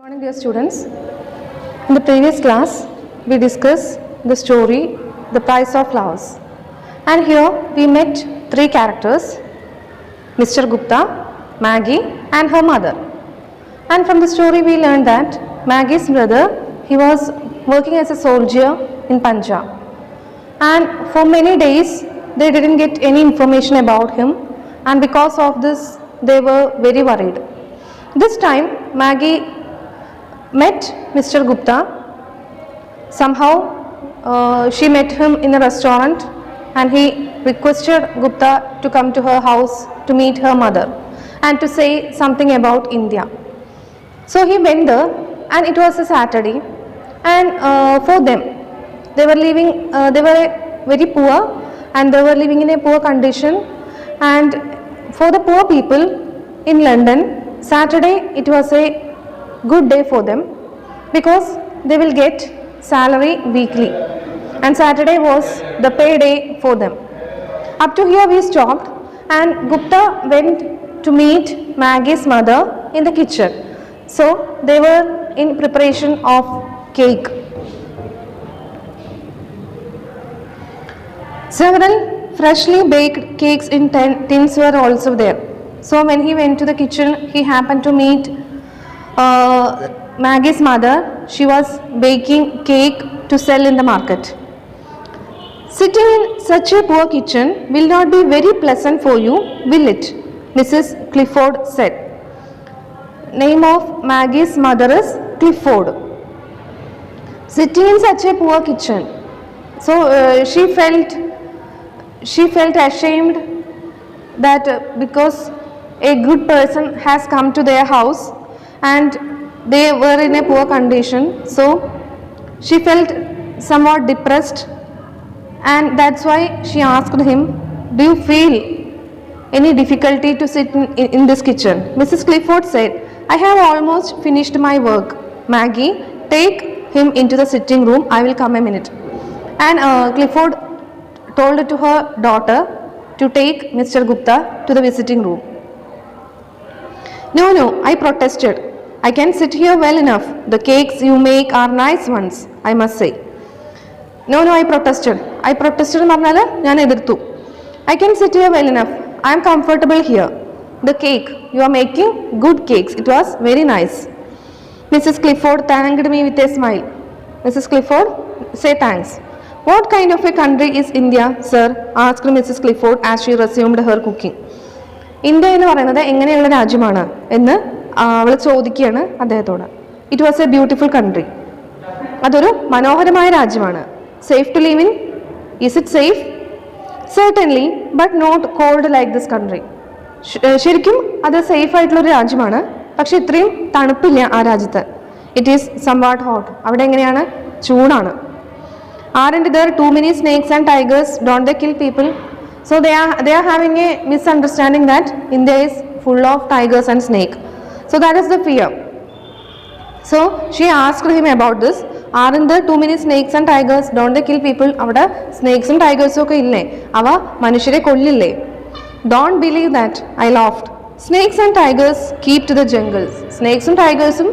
Morning, dear students. In the previous class, we discussed the story, The Price of Flowers. And here we met three characters, Mr. Gupta, Maggie and her mother. And from the story we learned that Maggie's brother, he was working as a soldier in Punjab. And for many days, they didn't get any information about him. And because of this, they were very worried. This time, Maggie met Mr. Gupta. Somehow she met him in a restaurant and he requested Gupta to come to her house to meet her mother and to say something about India. So he went there and it was a Saturday, and for them, they were living, they were very poor and they were living in a poor condition, and for the poor people in London, Saturday it was a good day for them because they will get salary weekly, and Saturday was the payday for them. Up to here we stopped, and Gupta went to meet Maggie's mother in the kitchen. So they were in preparation of cake. Several freshly baked cakes in tins were also there. So when he went to the kitchen, he happened to meet Maggie's mother. She was baking cake to sell in the market. Sitting in such a poor kitchen will not be very pleasant for you, will it? Mrs. Clifford said. Name of Maggie's mother is Clifford. Sitting in such a poor kitchen. So she felt ashamed that because a good person has come to their house and they were in a poor condition, so she felt somewhat depressed, and that's why she asked him, do you feel any difficulty to sit in this kitchen? Mrs. Clifford said, I have almost finished my work. Maggie, take him into the sitting room, I will come a minute. And Clifford told to her daughter to take Mr. Gupta to the visiting room. No, I protested. I can sit here well enough. The cakes you make are nice ones, I must say. No, I protested. I protested പറഞ്ഞാൽ ഞാൻ എതിർത്തു. I can sit here well enough. I am comfortable here. The cake, you are making good cakes. It was very nice. Mrs. Clifford thanked me with a smile. Mrs. Clifford, say thanks. What kind of a country is India, sir? Asked Mrs. Clifford as she resumed her cooking. India എന്ന് പറയുന്നത് എങ്ങനെയുള്ള രാജ്യമാണ് എന്ന് അവൾ ചോദിക്കുകയാണ് അദ്ദേഹത്തോട്. It was a beautiful country. അതൊരു മനോഹരമായ രാജ്യമാണ്. Safe to live in? Is it safe? Certainly, but not cold like this country. ശരിക്കും അത് സേഫ് ആയിട്ടുള്ളൊരു രാജ്യമാണ്, പക്ഷെ ഇത്രയും തണുപ്പില്ല ആ രാജ്യത്ത്. It is somewhat hot. അവിടെ എങ്ങനെയാണ്? ചൂടാണ്. Aren't there too many snakes and tigers? Don't they kill people? So they are having a misunderstanding that India is full of tigers and snake. So that is the fear. So she asked him about this. Aren't there too many snakes and tigers? Don't they kill people? അവിടെ snakes and tigers ഒക്കെ ഇല്ലേ? അവ മനുഷ്യരെ കൊല്ലില്ലേ? Don't believe that, I laughed. Snakes and tigers keep to the jungles. സ്നേക്സും ടൈഗേഴ്സും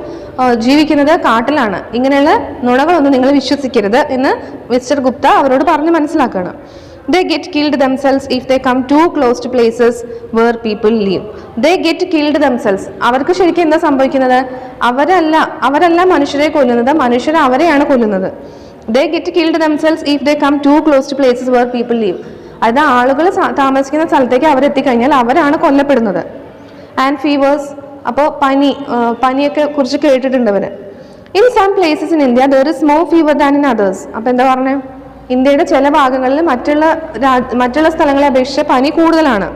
ജീവിക്കുന്നത് കാട്ടിലാണ്. ഇങ്ങനെയുള്ള നുണകളൊന്നും നിങ്ങൾ വിശ്വസിക്കരുത് എന്ന് മിസ്റ്റർ ഗുപ്ത അവരോട് പറഞ്ഞ് മനസ്സിലാക്കണം. They get killed themselves if they come too close to places where people live. They get killed themselves. അവർക്ക് ശരിക്കും എന്താ സംഭവിക്കുന്നത്? അവരല്ല മനുഷ്യരെ കൊല്ലുന്നത്, മനുഷ്യർ അവരെയാണ് കൊല്ലുന്നത്. They get killed themselves if they come too close to places where people live. അതായത് ആളുകൾ താമസിക്കുന്ന സ്ഥലത്തേക്ക് അവരെത്തിക്കഴിഞ്ഞാൽ അവരാണ് കൊല്ലപ്പെടുന്നത്. ആൻഡ് ഫീവേഴ്സ്, അപ്പോൾ പനിയൊക്കെ കുറിച്ച് കേട്ടിട്ടുണ്ട് അവർ. In some places in India there is more fever than in others. അപ്പോൾ എന്താ പറഞ്ഞത്? ഇന്ത്യയുടെ ചില ഭാഗങ്ങളിൽ മറ്റുള്ള സ്ഥലങ്ങളെ അപേക്ഷിച്ച് പനി കൂടുതലാണ്.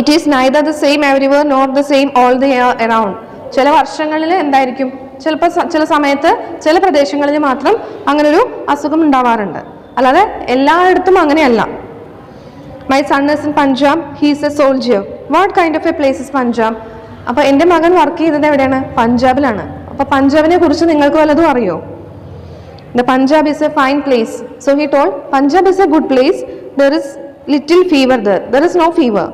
It is neither the same എവരിവർ nor the same all the year around. ചില വർഷങ്ങളിൽ എന്തായിരിക്കും, ചിലപ്പോൾ ചില സമയത്ത് ചില പ്രദേശങ്ങളിൽ മാത്രം അങ്ങനൊരു അസുഖം ഉണ്ടാവാറുണ്ട്, അല്ലാതെ എല്ലായിടത്തും അങ്ങനെയല്ല. My son is in Punjab, he is A soldier. What kind of A place is Punjab? അപ്പോൾ എൻ്റെ മകൻ വർക്ക് ചെയ്തത് എവിടെയാണ്? പഞ്ചാബിലാണ്. അപ്പോൾ പഞ്ചാബിനെ കുറിച്ച് നിങ്ങൾക്ക് വല്ലതും അറിയോ? The Punjab is a fine place. So he told, Punjab is a good place. There is little fever there. There is no fever.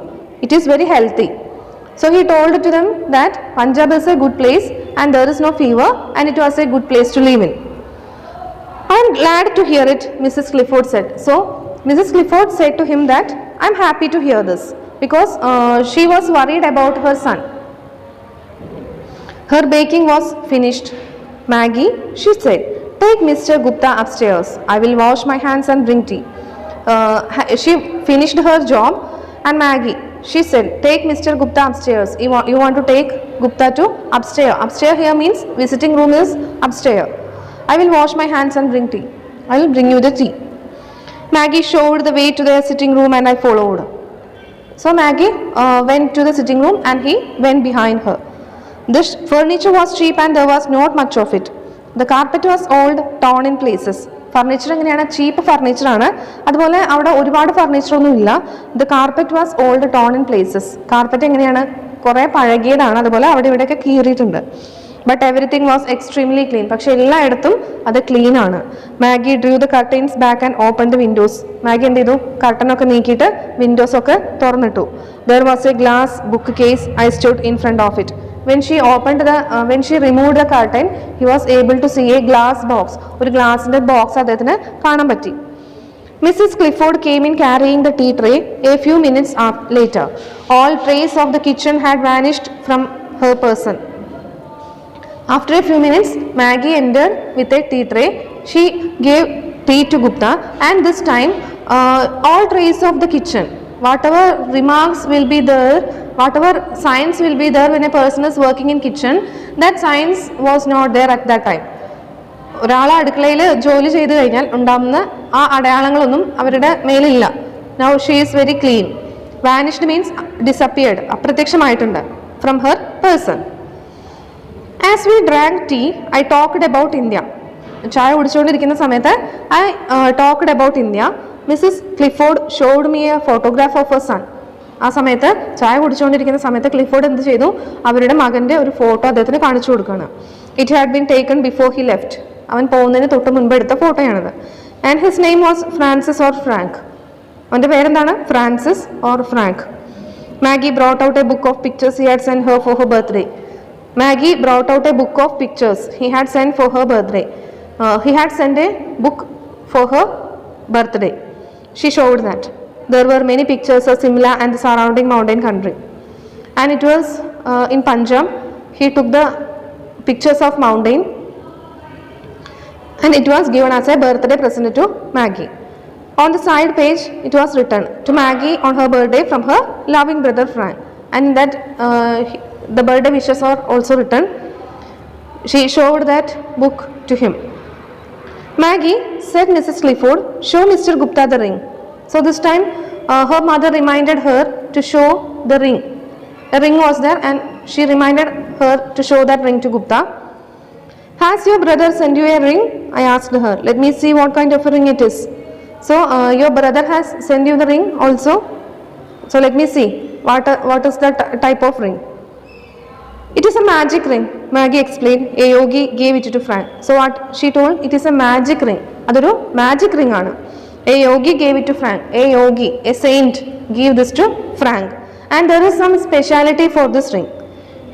It is very healthy. So he told to them that Punjab is a good place and there is no fever, and it was a good place to live in. I am glad to hear it, Mrs. Clifford said. So, Mrs. Clifford said to him that I am happy to hear this because she was worried about her son. Her baking was finished. Maggie, she said, take Mr. Gupta upstairs. I will wash my hands and bring tea. She finished her job, and Maggie, she said, take Mr. Gupta upstairs. You want to take Gupta to upstairs. Upstairs here means visiting room is upstairs. I will wash my hands and bring tea. I will bring you the tea. Maggie showed the way to their sitting room and I followed. So Maggie went to the sitting room and he went behind her. The furniture was cheap and there was not much of it. The carpet was old, torn in places. Furniture എങ്ങനെയാണ് ചീപ്പ് ഫർണിച്ചറാണ്, അതുപോലെ അവിടെ ഒരുപാട് furniture ഒന്നും ഇല്ല. The carpet was old torn in places. Carpet എങ്ങനെയാണ് കുറേ പഴകിയതാണ്, അതുപോലെ അവിടെ ഇവിടെയൊക്കെ കീറിയിട്ടുണ്ട്. But everything was extremely clean. പക്ഷെ എല്ലായിടത്തും അത് ക്ലീൻ ആണ്. Maggie drew the curtains back and open the windows. Maggie എന്ത് ചെയ്തു, കർട്ടനൊക്കെ നീക്കിയിട്ട് വിൻഡോസ് ഒക്കെ തുറന്നിട്ടു. There was a glass book case. I stood in front of it. When she removed the curtain, he was able to see a glass box. ഒരു ഗ്ലാസിന്റെ box അദ്ദേഹത്തിന് കാണാൻ പറ്റി. Mrs. Clifford came in carrying the tea tray a few minutes later. All trace of the kitchen had vanished from her person. After a few minutes, Maggie entered with a tea tray. She gave tea to Gupta, and this time all trace of the kitchen, whatever remarks will be there, whatever signs will be there when a person is working in kitchen, that signs was not there at that time. ഒരാൾ അടുക്കളയിൽ ജോലി ചെയ്ത് കഴിഞ്ഞാൽ ഉണ്ടാകുന്ന ആ അടയാളങ്ങളൊന്നും അവരുടെ മേലില്ല. Now she is very clean. Vanished means disappeared, അപ്രത്യക്ഷമായിട്ടുണ്ട് from her person. As we drank tea, I talked about India. ചായ കുടിച്ചുകൊണ്ടിരിക്കുന്ന സമയത്ത് I talked about India. Mrs. Clifford showed me a photograph of her son. ആ സമയത്ത് ചായ കുടിച്ചുകൊണ്ടിരിക്കുന്ന സമയത്ത് Clifford എന്ത് ചെയ്തു, അവരുടെ മകൻ്റെ ഒരു ഫോട്ടോ അദ്ദേഹത്തിന് കാണിച്ചു കൊടുക്കുകയാണ്. It had been taken before he left. അവൻ പോകുന്നതിന് തൊട്ട് മുൻപ് എടുത്ത ഫോട്ടോയാണിത്. And his name was Francis or Frank. അവൻ്റെ പേരെന്താണ്, Francis or Frank. Maggie brought out a book of pictures he had send her for her birthday. Maggie brought out a book of pictures he had sent for her birthday. He had sent a book for her birthday. She showed that. There were many pictures of Simla and the surrounding mountain country. And it was in Punjab. He took the pictures of mountain and it was given as a birthday present to Maggie. On the side page, it was written to Maggie on her birthday from her loving brother Frank. And that the birthday wishes are also written. She showed that book to him. Maggie, said Mrs. Clifford, show Mr. Gupta the ring. So this time her mother reminded her to show the ring. A ring was there and she reminded her to show that ring to Gupta. Has your brother sent you a ring? I asked her. Let me see what kind of a ring it is. So your brother has sent you the ring also? So let me see. What is that type of ring? It is a magic ring, Maggie explained. A yogi gave it to Frank. So what she told, it is a magic ring. Adoru magic ring aanu. A yogi gave it to Frank. A yogi, a saint, gave this to Frank. And there is some speciality for this ring.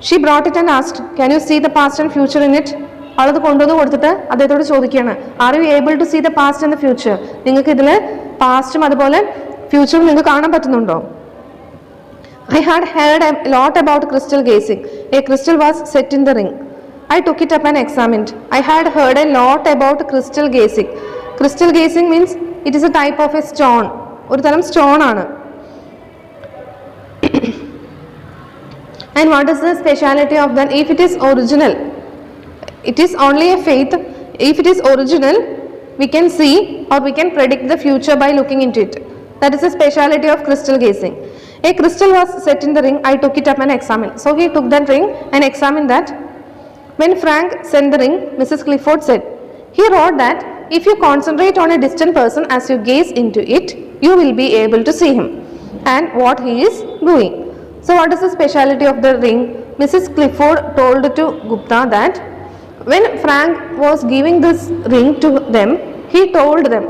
She brought it and asked, can you see the past and future in it? അവളത് കൊണ്ടുവന്ന് കൊടുത്തിട്ട് അദ്ദേഹത്തോട് ചോദിക്കുകയാണ്, are you able to see the past and the future? നിങ്ങൾക്ക് ഇതിൽ പാസ്റ്റും അതുപോലെ ഫ്യൂച്ചറും നിങ്ങൾക്ക് കാണാൻ പറ്റുന്നുണ്ടോ? I had heard a lot about crystal gazing. A crystal was set in the ring. I took it up and examined. I had heard a lot about crystal gazing. Crystal gazing means it is a type of a stone. ഒരു തരം stone ആണ്. And what is the speciality of that? If it is original, it is only a faith. If it is original, we can see or we can predict the future by looking into it. That is the speciality of crystal gazing. A crystal was set in the ring. I took it up and examined. So he took that ring and examined that. When Frank sent the ring, Mrs. Clifford said, he wrote that if you concentrate on a distant person as you gaze into it, you will be able to see him and what he is doing. So what is the speciality of the ring? Mrs. Clifford told to Gupta that when Frank was giving this ring to them, he told them,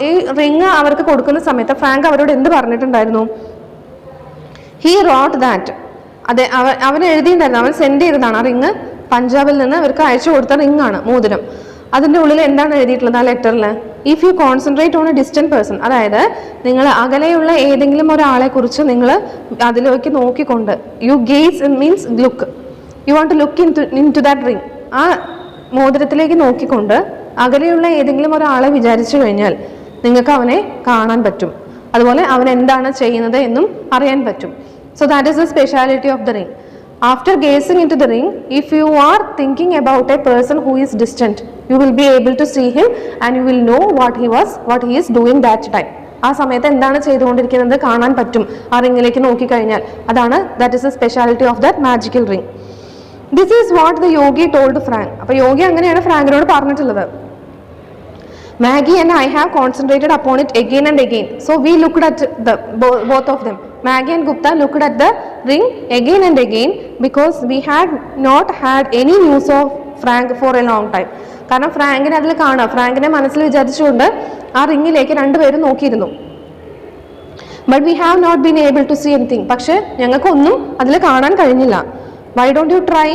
ഈ ring അവർക്ക് കൊടുക്കുന്ന സമയത്ത് Frank അവരോട് എന്ത് പറഞ്ഞിട്ടുണ്ടായിരുന്നു? He wrote that. അവൻ എഴുതിയിട്ടുണ്ടായിരുന്നു, അവൻ send ചെയ്തതാണ് ആ റിങ് പഞ്ചാബിൽ നിന്ന് ഇവർക്ക് അയച്ചു കൊടുത്ത റിംഗ് ആണ്, മോതിരം. അതിൻ്റെ ഉള്ളിൽ എന്താണ് എഴുതിയിട്ടുള്ളത് ആ ലെറ്ററിൽ? If you concentrate on a distant person, അതായത് നിങ്ങൾ അകലെയുള്ള ഏതെങ്കിലും ഒരാളെ കുറിച്ച് നിങ്ങൾ അതിലേക്ക് നോക്കിക്കൊണ്ട്, you gaze means look, you want to look into that ring, ആ മോതിരത്തിലേക്ക് നോക്കിക്കൊണ്ട് അകലെയുള്ള ഏതെങ്കിലും ഒരാളെ വിചാരിച്ചു കഴിഞ്ഞാൽ നിങ്ങൾക്ക് അവനെ കാണാൻ പറ്റും, അതുപോലെ അവൻ എന്താണ് ചെയ്യുന്നത് എന്നും അറിയാൻ പറ്റും. So that is the speciality of the ring. After gazing into the ring, if you are thinking about a person who is distant, you will be able to see him and you will know what he is doing that time. ആ സമയത്ത് എന്താണ് ചെയ്തുകൊണ്ടിരിക്കുന്നത് കാണാൻ പറ്റും ആ റിംഗിലേക്ക് നോക്കിക്കഴിഞ്ഞാൽ. അതാണ് that is the speciality of that magical ring. This is what the Yogi told Frank. അപ്പോൾ യോഗി അങ്ങനെയാണ് ഫ്രാങ്കിനോട് പറഞ്ഞിട്ടുള്ളത്. Maggie and I have concentrated upon it again and again. So we looked at both of them. Maggie and Gupta looked at the ring again and again because we had not had any news of Frank for a long time. കാരണം ഫ്രാങ്കിനെ അതിൽ കാണാം, ഫ്രാങ്കിനെ മനസ്സിൽ വിചാരിച്ചുകൊണ്ട് ആ റിങ്ങിലേക്ക് രണ്ടുപേരും നോക്കിയിരുന്നു. But we have not been able to see anything. പക്ഷെ ഞങ്ങൾക്കൊന്നും അതിൽ കാണാൻ കഴിഞ്ഞില്ല. Why don't you try?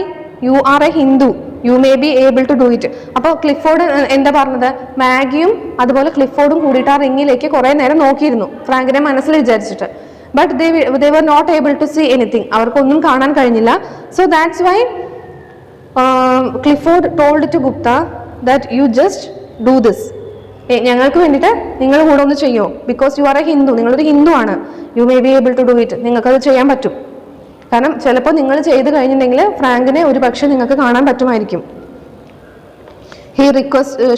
You are a Hindu, you may be able to do it. അപ്പോൾ ക്ലിഫോർഡ് എന്താ പറഞ്ഞത്? മാഗിയും അതുപോലെ ക്ലിഫോർഡും കൂടിയിട്ട് ആ റിങ്ങിലേക്ക് കുറേ നേരം നോക്കിയിരുന്നു ഫ്രാങ്കിനെ മനസ്സിൽ വിചാരിച്ചിട്ട്. But they were not able to see anything. അവർക്കൊന്നും കാണാൻ കഴിഞ്ഞില്ല. So that's why Clifford told to Gupta that you just do this. ഞങ്ങൾക്ക് വേണ്ടിയിട്ട് നിങ്ങൾ കൂടെ ഒന്ന് ചെയ്യോ, because you are a Hindu, നിങ്ങളൊരു ഹിന്ദു ആണ്. You may be able to do it. നിങ്ങൾക്കത് ചെയ്യാൻ പറ്റും. കാരണം ചിലപ്പോൾ നിങ്ങൾ ചെയ്ത് കഴിഞ്ഞിട്ടുണ്ടെങ്കിൽ ഫ്രാങ്കിനെ ഒരു പക്ഷേ നിങ്ങൾക്ക് കാണാൻ പറ്റുമായിരിക്കും.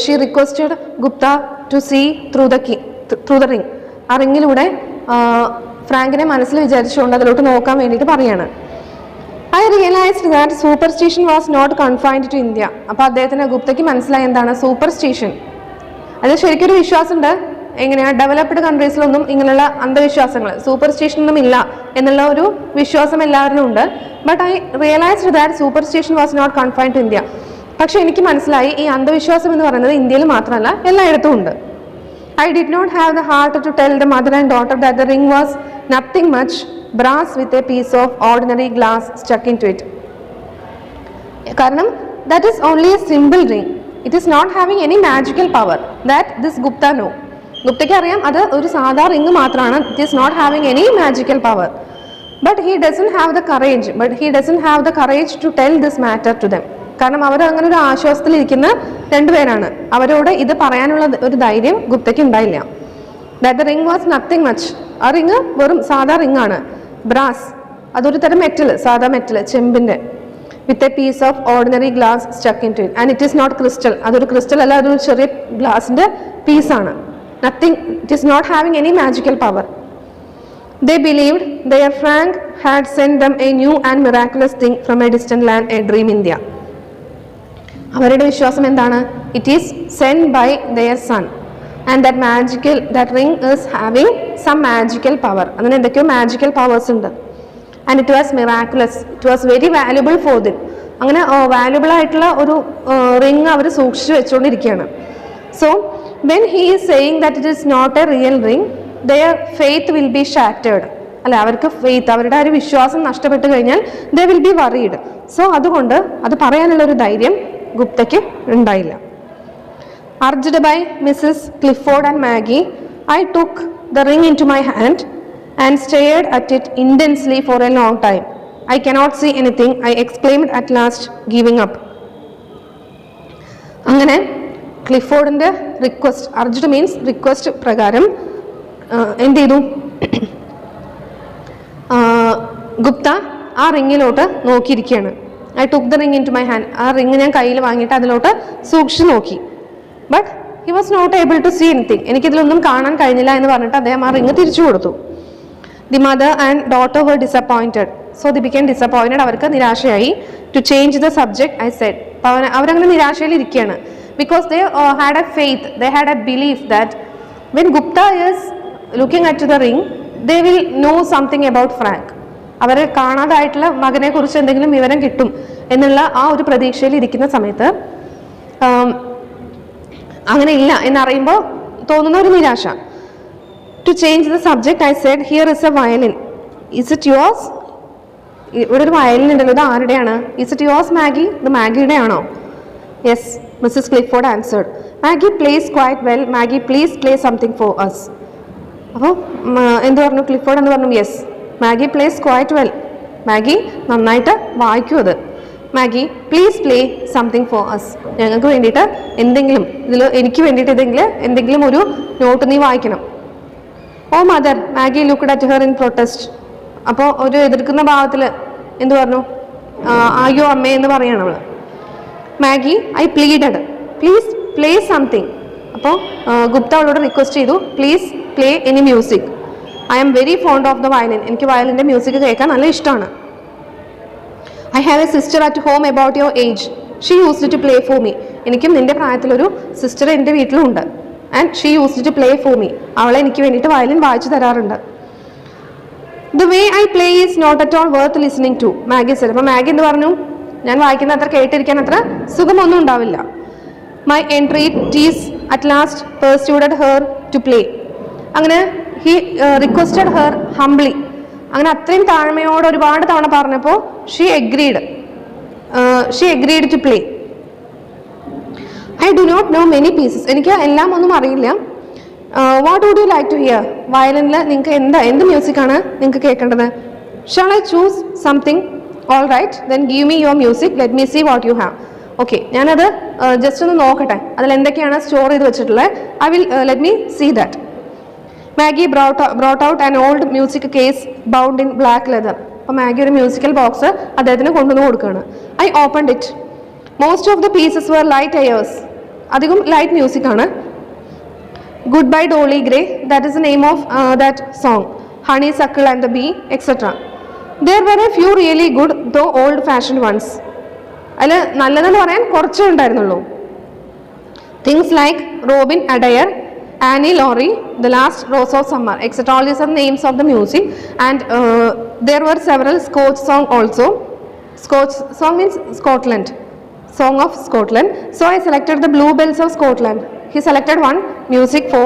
She requested Gupta to see through the ring. ആ റിങ്ങിലൂടെ ഫ്രാങ്കിനെ മനസ്സിൽ വിചാരിച്ചുകൊണ്ട് അതിലോട്ട് നോക്കാൻ വേണ്ടിയിട്ട് പറയാണ്. I realised that superstition was not confined to India. അപ്പോൾ അദ്ദേഹത്തിന് ഗുപ്തയ്ക്ക് മനസ്സിലായി എന്താണ് സൂപ്പർസ്റ്റിഷൻ. അത് ശരിക്കൊരു വിശ്വാസമുണ്ട്. എങ്ങനെയാണ് ഡെവലപ്ഡ് കൺട്രീസിലൊന്നും ഇങ്ങനെയുള്ള അന്ധവിശ്വാസങ്ങൾ, സൂപ്പർസ്റ്റിഷൻ ഒന്നും ഇല്ല എന്നുള്ള ഒരു വിശ്വാസം എല്ലാവരിലും ഉണ്ട്. But I realised that superstition was not confined to India. പക്ഷെ എനിക്ക് മനസ്സിലായി ഈ അന്ധവിശ്വാസം എന്ന് പറയുന്നത് ഇന്ത്യയിൽ മാത്രമല്ല എല്ലായിടത്തും ഉണ്ട്. I did not have the heart to tell the mother and daughter that the ring was nothing much brass with a piece of ordinary glass stuck into it. കാരണം that is only a simple ring. It is not having any magical power. That this Gupta know. ഗുപ്തയ്ക്ക് അറിയാം അത് ഒരു സാധാ ring മാത്രമാണ്. It is not having any magical power. But he doesn't have the courage to tell this matter to them. കാരണം അവർ അങ്ങനെ ഒരു ആശ്വാസത്തിലിരിക്കുന്ന രണ്ടുപേരാണ്. അവരോട് ഇത് പറയാനുള്ള ഒരു ധൈര്യം ഗുപ്തയ്ക്ക് ഉണ്ടായില്ല. That the ring was nothing much. ആ റിംഗ് വെറും സാധാ റിംഗ് ആണ്. ബ്രാസ്, അതൊരു തരം മെറ്റൽ, സാധാ മെറ്റൽ, ചെമ്പിന്റെ. With a piece of ordinary glass stuck into it. And it is not crystal. അതൊരു ക്രിസ്റ്റൽ അല്ല, അതൊരു ചെറിയ ഗ്ലാസിന്റെ പീസാണ്. Nothing, it is not having any magical power. They believed their Frank had sent them a new and miraculous thing from a distant land, a dream India. അവരുടെ വിശ്വാസം എന്താണ്? It is send by their son and that ring is having some magical power. അതിന് എന്തൊക്കെയോ magical powers ഉണ്ട്. And it was miraculous, it was very valuable for them. അങ്ങനെ valuable ആയിട്ടുള്ള ഒരു ring അവർ സൂക്ഷിച്ചു വെച്ചുകൊണ്ടിരിക്കുകയാണ്. So when he is saying that it is not a real ring, their faith will be shattered. അല്ല, അവർക്ക് faith, അവരുടെ ആ ഒരു വിശ്വാസം നഷ്ടപ്പെട്ടു കഴിഞ്ഞാൽ they will be worried. So അതുകൊണ്ട് അത് പറയാനുള്ള ഒരു ധൈര്യം ഗുപ്തയ്ക്ക് ഉണ്ടായില്ല. Urged by Mrs. Clifford and Maggie, I took the ring into my hand and stared at it intensely for a long time. I cannot see anything, I exclaimed at last, giving up. അങ്ങനെ ക്ലിഫോർഡിന്റെ request, urged means request പ്രകാരം എന്ത് ചെയ്തു? ഗുപ്ത ആ റിങ്ങിലോട്ട് നോക്കിയിരിക്കുകയാണ്. I took the ring into my hand. ആ റിംഗ് ഞാൻ കയ്യിൽ വാങ്ങിയിട്ട് അതിലോട്ട് സൂക്ഷിച്ച് നോക്കി. But he was not able to see anything. എനിക്കിതിലൊന്നും കാണാൻ കഴിഞ്ഞില്ല എന്ന് പറഞ്ഞിട്ട് അദ്ദേഹം ആ റിംഗ് തിരിച്ചു കൊടുത്തു. The mother and daughter were disappointed. So they became disappointed. അവർക്ക് നിരാശയായി. To change the subject I said. അവരങ്ങനെ നിരാശയിൽ ഇരിക്കുകയാണ്. Because they had a faith, they had a belief that when Gupta is looking at the ring, they will know something about Frank. അവരെ കാണാതായിട്ടുള്ള മകനെ കുറിച്ച് എന്തെങ്കിലും വിവരം കിട്ടും എന്നുള്ള ആ ഒരു പ്രതീക്ഷയിൽ ഇരിക്കുന്ന സമയത്ത് അങ്ങനെ ഇല്ല എന്നറിയുമ്പോൾ തോന്നുന്ന ഒരു നിരാശ. To change the subject I said, here is a violin, is it yours? ഇവിടെ ഒരു വയലിൻ ഉണ്ടല്ലോ, ഇത് ആരുടെയാണ്? Is it yours Maggie? ഇത് മാഗിയുടെ ആണോ? Yes, Mrs Clifford answered. Maggie plays quite well. Maggie please play something for us. അപ്പോൾ എന്ത് പറഞ്ഞു ക്ലിഫോർഡ് എന്ന് പറഞ്ഞു? Yes, Maggie plays quite well. Maggie നന്നായിട്ട് വായിക്കും അത്. Maggie please play something for us. ഞങ്ങൾക്ക് വേണ്ടിയിട്ട് എന്തെങ്കിലും, ഇതിൽ എനിക്ക് വേണ്ടിയിട്ട് എന്തെങ്കിലും ഒരു നോട്ട് നീ വായിക്കണം. Oh mother, Maggie looked at her in protest. അപ്പോൾ ഒരു എതിർക്കുന്ന ഭാവത്തിൽ എന്ത് പറഞ്ഞു? അയ്യോ അമ്മേ എന്ന് പറയണം അവള്. Maggie I pleaded please play something. അപ്പോൾ ഗുപ്ത അവളോട് റിക്വസ്റ്റ് ചെയ്തു, please play any music. I am very fond of the violin. എനിക്ക് വയലിൻ്റെ മ്യൂസിക് കേൾക്കാൻ നല്ല ഇഷ്ടമാണ്. I have a sister at home about your age. She used to play for me. എനിക്കും നിൻ്റെ പ്രായത്തിലൊരു സിസ്റ്റർ എൻ്റെ വീട്ടിലുണ്ട്. And she used to play for me. അവളെ എനിക്ക് വേണ്ടിയിട്ട് വയലിൻ വായിച്ചു തരാറുണ്ട്. The way I play is not at all worth listening to. Maggie said. അപ്പോൾ മാഗി എന്ത് പറഞ്ഞു? ഞാൻ വായിക്കുന്ന അത്ര കേട്ടിരിക്കാൻ അത്ര സുഖമൊന്നും ഉണ്ടാവില്ല. My entreaties at last persuaded her to play. അങ്ങനെ ഹി റിക്വസ്റ്റഡ് ഹെർ ഹംബ്ലി. അങ്ങനെ അത്രയും താഴ്മയോട് ഒരുപാട് തവണ പറഞ്ഞപ്പോൾ she agreed to play. I do not know many pieces. എനിക്ക് എല്ലാം ഒന്നും അറിയില്ല. What would you like to hear? വയലിനിൽ നിങ്ങൾക്ക് എന്ത് മ്യൂസിക്കാണ് നിങ്ങൾക്ക് കേൾക്കേണ്ടത്? Shall I choose something? All right, then give me your music, let me see what you have. Okay, ഞാനത് ജസ്റ്റ് ഒന്ന് നോക്കട്ടെ, അതിൽ എന്തൊക്കെയാണ് സ്റ്റോർ ചെയ്ത് വെച്ചിട്ടുള്ളത്. I will let me see that. Maggie brought out an old music case bound in black leather. അപ്പോൾ Maggie ഒരു musical box അദ്ദേഹത്തിന് കൊണ്ടുവന്ന് കൊടുക്കുകയാണ്. I opened it. Most of the pieces were light airs. അധികം light music ആണ്. Goodbye Dolly Gray, that is the name of that song. Honeysuckle and the bee etcetera. There were a few really good though old fashion ones. അതിൽ നല്ലതെന്ന് പറയാൻ കുറച്ചേ ഉണ്ടായിരുന്നുള്ളൂ. Things like Robin Adair, Annie Laurie, The Last Rose of Summer, etc. All these are names of the music. And there were several Scotch songs also. Scotch song means Scotland, Song of Scotland. So I selected the Bluebells of Scotland. He selected one music for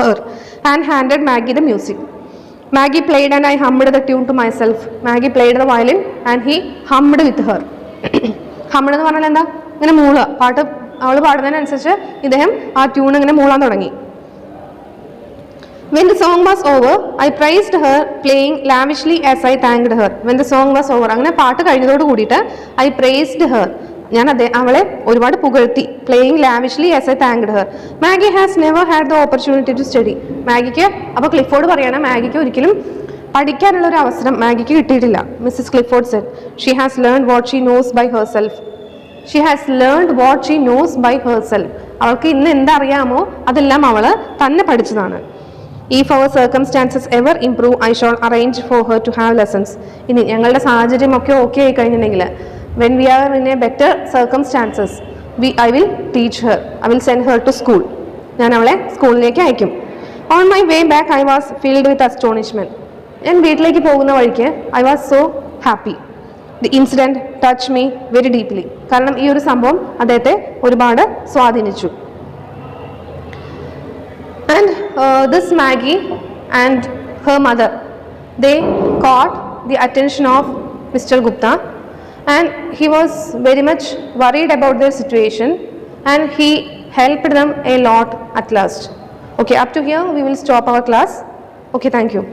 her and handed Maggie the music. Maggie played and I hummed the tune to myself. Maggie played the violin and he hummed with her. Hummed എന്ന് പറഞ്ഞാൽ എന്താ? ഇങ്ങനെ മൂള പാട്ട് അവൾ പാടുന്നതിനനുസരിച്ച് ഇദ്ദേഹം ആ tune ഇങ്ങനെ മൂളാൻ തുടങ്ങി. When the song was over, I praised her, playing lavishly as I thanked her. When the song was over, അങ്ങനെ പാട്ട് കഴിഞ്ഞതോട് കൂടിയിട്ട് I praised her, ഞാൻ അവളെ ഒരുപാട് പുകഴ്ത്തി. Playing lavishly as I thanked her. Maggie has never had the opportunity to study. മാഗിക്ക്, അപ്പോൾ Clifford പറയാണ് മാഗിക്ക് ഒരിക്കലും പഠിക്കാനുള്ള ഒരു അവസരം മാഗിക്ക് കിട്ടിയിട്ടില്ല. Mrs Clifford said, she has learned what she knows by herself. She has learned what she knows by herself. അവൾക്ക് ഇന്ന് എന്തറിയാമോ അതെല്ലാം അവൾ തന്നെ പഠിച്ചതാണ്. If our circumstances ever improve, I shall arrange for her to have lessons. ഇനി ഞങ്ങളുടെ സാഹചര്യം ഒക്കെ ഓക്കെ ആയി കഴിഞ്ഞിട്ടുണ്ടെങ്കിൽ, when we are in a better circumstances, I will teach her. I will send her to school. ഞാൻ അവളെ സ്കൂളിലേക്ക് അയക്കും. On my way back, I was filled with astonishment. ഞാൻ വീട്ടിലേക്ക് പോകുന്ന വഴിക്ക് I was so happy. The incident touched me very deeply. കാരണം ഈ ഒരു സംഭവം അദ്ദേഹത്തെ ഒരുപാട് സ്വാധീനിച്ചു. And this Maggie and her mother, they caught the attention of Mr. Gupta and he was very much worried about their situation and he helped them a lot at last. Okay, up to here we will stop our class. Okay, thank you.